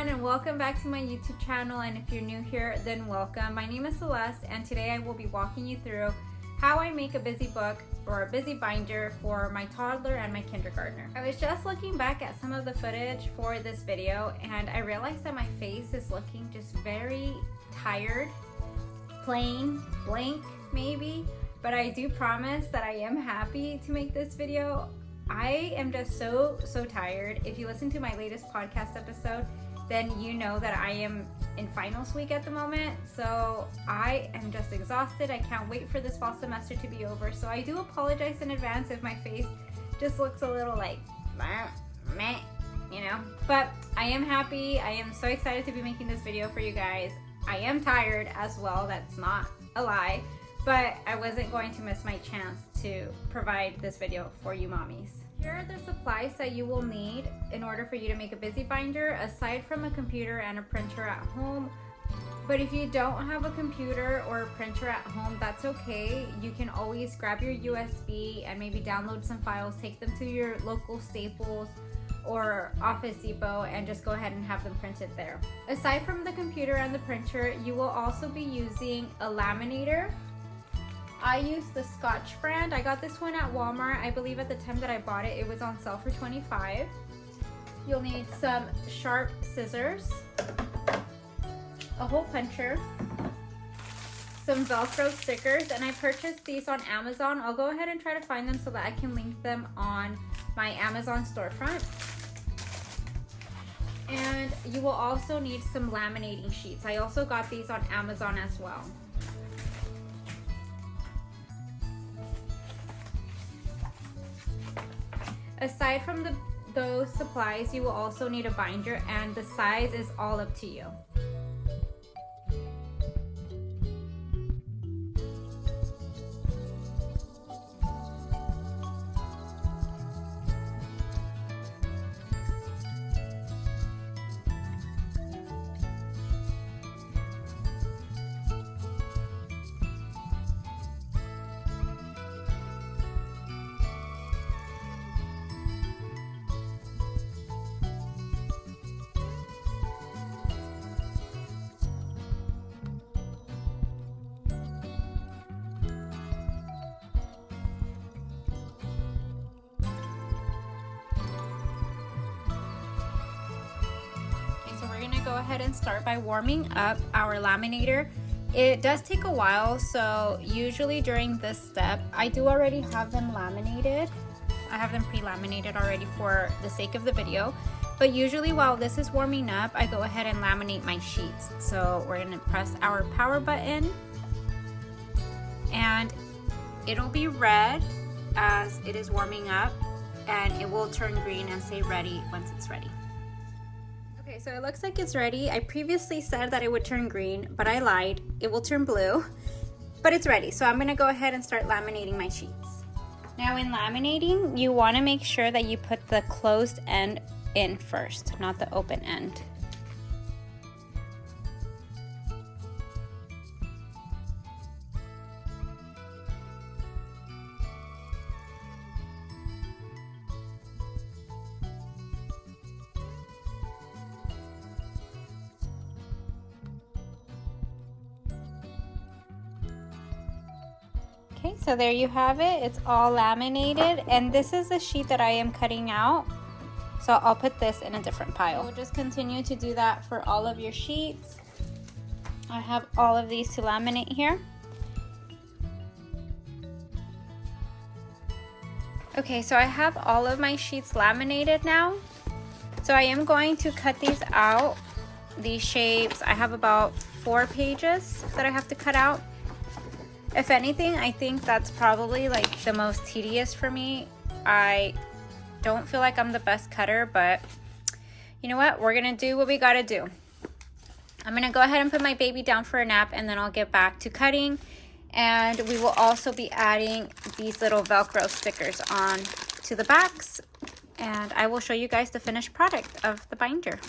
everyone, and welcome back to my YouTube channel. And if you're new here, then welcome. My name is Celeste, and today I will be walking you through how I make a busy book or a busy binder for my toddler and my kindergartner. I was just looking back at some of the footage for this video, and I realized that my face is looking just very tired, plain, blank maybe, but I do promise that I am happy to make this video. I am just so tired. If you listen to my latest podcast episode, then you know that I am in finals week at the moment. So I am just exhausted. I can't wait for this fall semester to be over. So I do apologize in advance if my face just looks a little like meh, you know. But I am happy. I am so excited to be making this video for you guys. I am tired as well. That's not a lie. But I wasn't going to miss my chance to provide this video for you mommies. Here are the supplies that you will need in order for you to make a busy binder, aside from a computer and a printer at home. But if you don't have a computer or a printer at home, that's okay. You can always grab your USB and maybe download some files, take them to your local Staples or Office Depot and just go ahead and have them printed there. Aside from the computer and the printer, you will also be using a laminator. I use the Scotch brand. I got this one at Walmart. I believe at the time that I bought it, it was on sale for $25. You'll need some sharp scissors, a hole puncher, some Velcro stickers, and I purchased these on Amazon. I'll go ahead and try to find them so that I can link them on my Amazon storefront. And you will also need some laminating sheets. I also got these on Amazon as well. Aside from those supplies, you will also need a binder, and the size is all up to you. Go ahead and start by warming up our laminator. It does take a while, so usually during this step, I do already have them laminated. I have them pre-laminated already for the sake of the video, but usually while this is warming up, I go ahead and laminate my sheets. So we're gonna press our power button, and it'll be red as it is warming up, and it will turn green and say ready once it's ready. Okay, so it looks like it's ready. I previously said that it would turn green, but I lied. It will turn blue, but it's ready. So I'm gonna go ahead and start laminating my sheets. Now in laminating, you wanna make sure that you put the closed end in first, not the open end. Okay, so there you have it. It's all laminated, and this is the sheet that I am cutting out. So I'll put this in a different pile. We'll just continue to do that for all of your sheets. I have all of these to laminate here. Okay, so I have all of my sheets laminated now. So I am going to cut these out, these shapes. I have about 4 pages that I have to cut out. If anything, I think that's probably like the most tedious for me. I don't feel like I'm the best cutter, but you know what? We're gonna do what we gotta do. I'm gonna go ahead and put my baby down for a nap, and then I'll get back to cutting. And we will also be adding these little Velcro stickers on to the backs, and I will show you guys the finished product of the binder.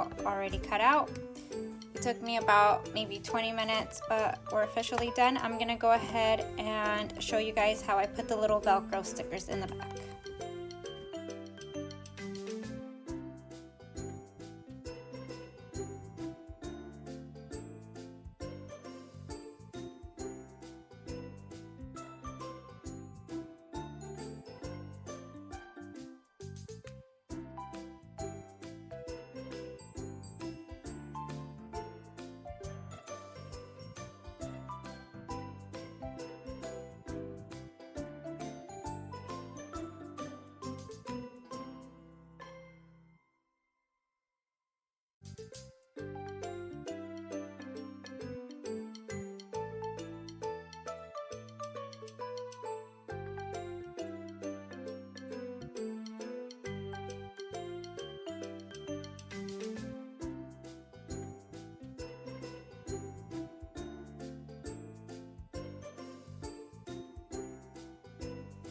all already cut out. It took me about maybe 20 minutes, but we're officially done. I'm gonna go ahead and show you guys how I put the little Velcro stickers in the back.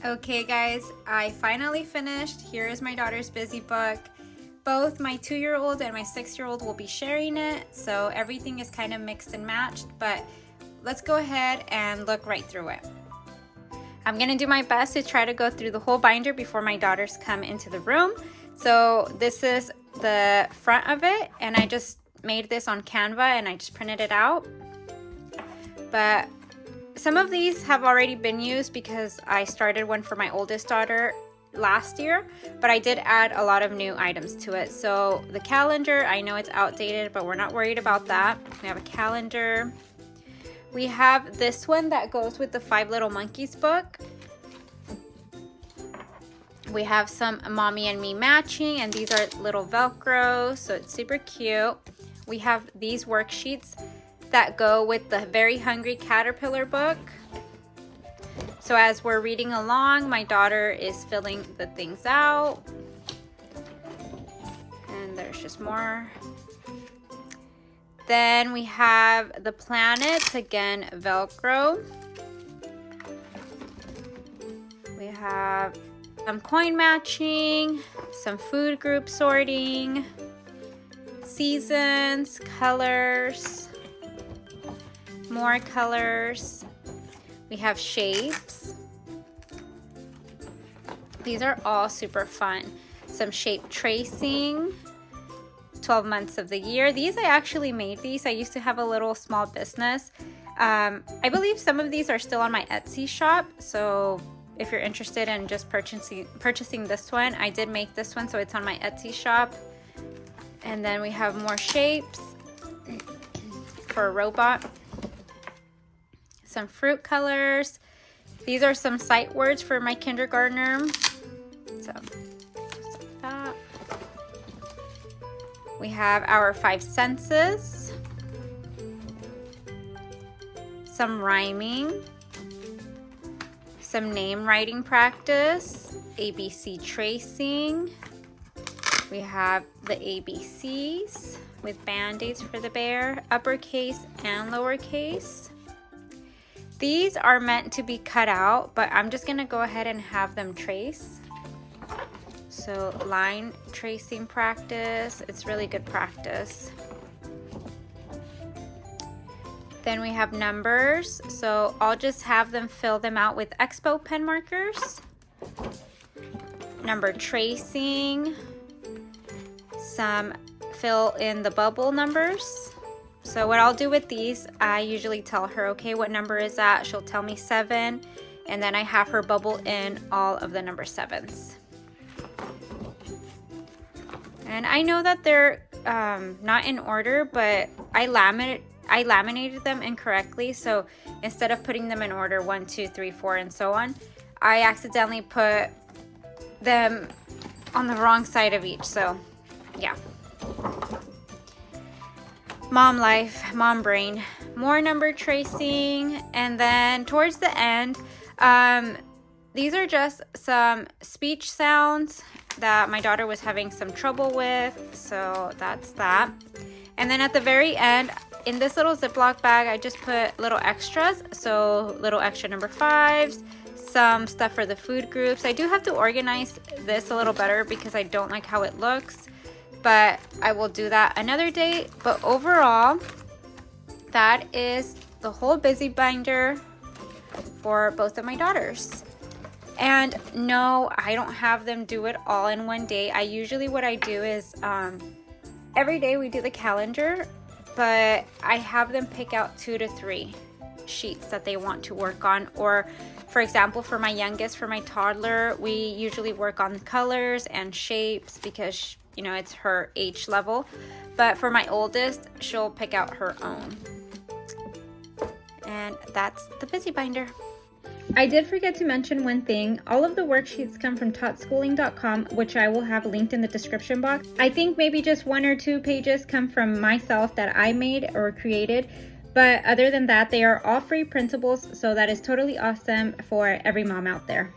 Okay guys, I finally finished. Here is my daughter's busy book. Both my 2-year-old and my 6-year-old will be sharing it, so everything is kind of mixed and matched, but let's go ahead and look right through it. I'm gonna do my best to try to go through the whole binder before my daughters come into the room. So this is the front of it, and I just made this on Canva and I just printed it out. But some of these have already been used because I started one for my oldest daughter last year, but I did add a lot of new items to it. So the calendar, I know it's outdated, but we're not worried about that. We have a calendar. We have this one that goes with the 5 Little Monkeys book. We have some Mommy and Me matching, and these are little Velcro, so it's super cute. We have these worksheets that go with the Very Hungry Caterpillar book. So as we're reading along, my daughter is filling the things out. And there's just more. Then we have the planets, again, Velcro. We have some coin matching, some food group sorting, seasons, colors, more colors. We have shapes. These are all super fun. Some shape tracing, 12 months of the year. These, I actually made these. I used to have a little small business. I believe some of these are still on my Etsy shop. So if you're interested in just purchasing this one, I did make this one, so it's on my Etsy shop. And then we have more shapes for a robot. Some fruit colors. These are some sight words for my kindergartner. So, just like that. We have our 5 senses. Some rhyming. Some name writing practice. ABC tracing. We have the ABCs with band-aids for the bear, uppercase and lowercase. These are meant to be cut out, but I'm just gonna go ahead and have them trace. So line tracing practice, it's really good practice. Then we have numbers, so I'll just have them fill them out with Expo pen markers. Number tracing, some fill in the bubble numbers. So what I'll do with these, I usually tell her, okay, what number is that? She'll tell me 7, and then I have her bubble in all of the number 7s. And I know that they're not in order, but I laminated them incorrectly. So instead of putting them in order 1, 2, 3, 4, and so on, I accidentally put them on the wrong side of each. So yeah. Mom life, mom brain, more number tracing, and then towards the end, these are just some speech sounds that my daughter was having some trouble with, so that's that. And then at the very end, in this little Ziploc bag, I just put little extras, so little extra number 5s, some stuff for the food groups. I do have to organize this a little better because I don't like how it looks. but I will do that another day. But overall, that is the whole busy binder for both of my daughters. And no, I don't have them do it all in one day. What I do is every day we do the calendar, but I have them pick out 2 to 3 sheets that they want to work on. Or for example, for my youngest, for my toddler, we usually work on colors and shapes because, you know, it's her age level. But for my oldest, she'll pick out her own. And that's the busy binder. I did forget to mention one thing. All of the worksheets come from totschooling.com, which I will have linked in the description box. I think maybe just 1 or 2 pages come from myself that I made or created. But other than that, they are all free printables, so that is totally awesome for every mom out there.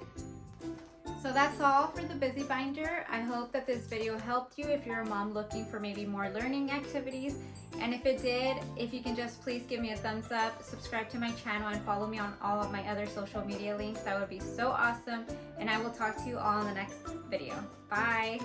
So that's all for the busy binder. I hope that this video helped you if you're a mom looking for maybe more learning activities. And if it did, if you can just please give me a thumbs up, subscribe to my channel, and follow me on all of my other social media links. That would be so awesome. And I will talk to you all in the next video. Bye.